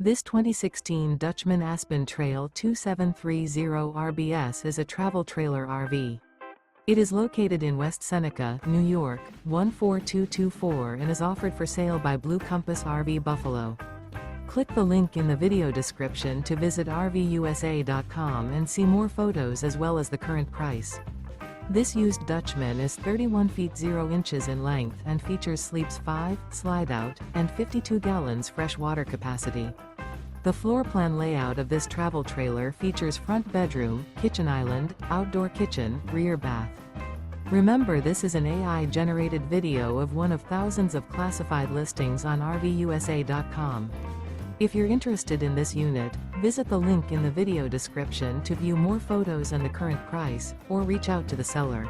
This 2016 Dutchmen Aspen Trail 2730 RBS is a travel trailer RV. It is located in West Seneca, New York, 14224 and is offered for sale by Blue Compass RV Buffalo. Click the link in the video description to visit RVUSA.com and see more photos as well as the current price. This used Dutchman is 31 feet 0 inches in length and features sleeps 5, slide-out, and 52 gallons fresh water capacity. The floor plan layout of this travel trailer features front bedroom, kitchen island, outdoor kitchen, rear bath. Remember, this is an AI-generated video of one of thousands of classified listings on RVUSA.com. If you're interested in this unit, visit the link in the video description to view more photos and the current price, or reach out to the seller.